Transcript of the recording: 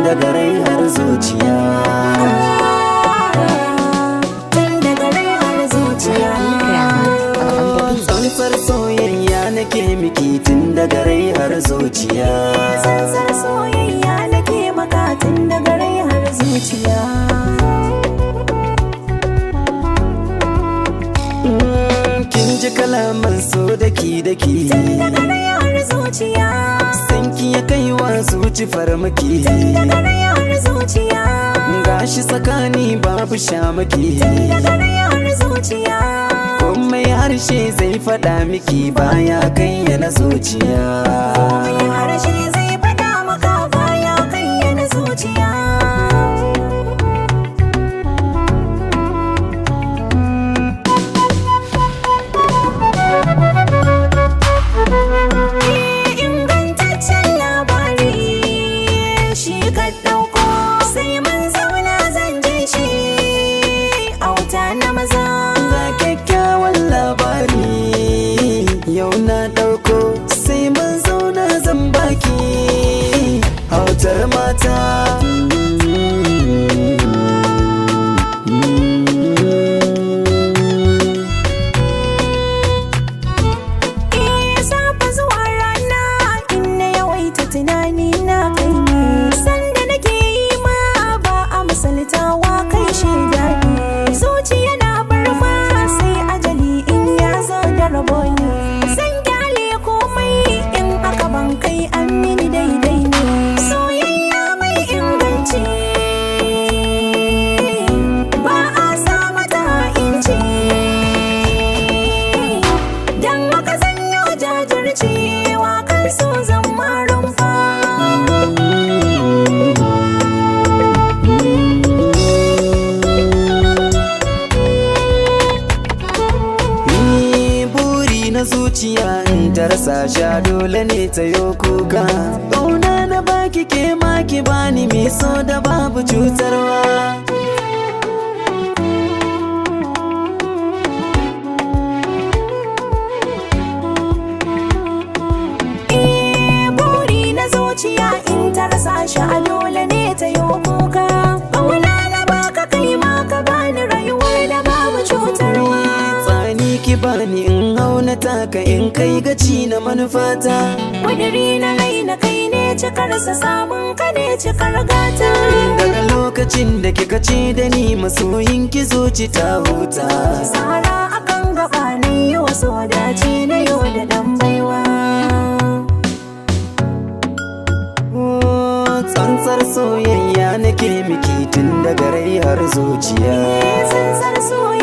daga rai har zuciya. Tun daga rai har zuciya. Tsantsar soyayya nake miki tun daga rai har zuciya. Tsantsar soyayya nake maka tun daga rai har zuciya. Kin ji kalaman so daki. Tun daga rai har zuciya. Sanki ya kai wa zuci farmaki. Tun daga rai har zuciya. Gashi tsakani babu shamaki. Tun daga rai har zuciya. Komai harshe zai faɗa miki baya kayyana zuciya. Komai harshe zai faɗa maka baya kayyana zuciya. Ingantaccen labari shi ka ɗauko, sai mun zauna zan ji shi auta na maza. Ga kyakkyawan labari yau na ɗauko, sai mun zauna zan baki hautar mata. Safa zuwa rana in na yawaita tunani na kai ne, sanda nake yi ma ba a misaltawa kai shaida ne. Zuciya na barma sai ajali in ya zo da rabo ne. Zan gyale komai in aka ban kai an mini daidai ne. Soyayya mai inganci ba a sa mata inci, dan haka zan yi jajircewa kan so zan rumfa. Buri na zuciya in ta rasa sha dole ne ta yo kuka. Ƙauna na baki ke ma ki bani mai so da babu cutarwa. Buri na zuciya in ta rasa shi a dole ne ta yi kuka. Ƙauna na baka kai ma ka bani rayuwar da babu cutarwa. Tsani ki bani in hauna taka in kai gaci na manufata. Ƙudiri na rai na kai ne cikarsa, samun ka ne cikar gata. Daga lokacin da kika ce da ni masoyin ki zuci ta huta. Tsara akan gaba na yi wasu dace na yau da ɗan baiwa. Tsantsar soyayya nake miki tun daga rai har zuciya. Tsantsar soyayya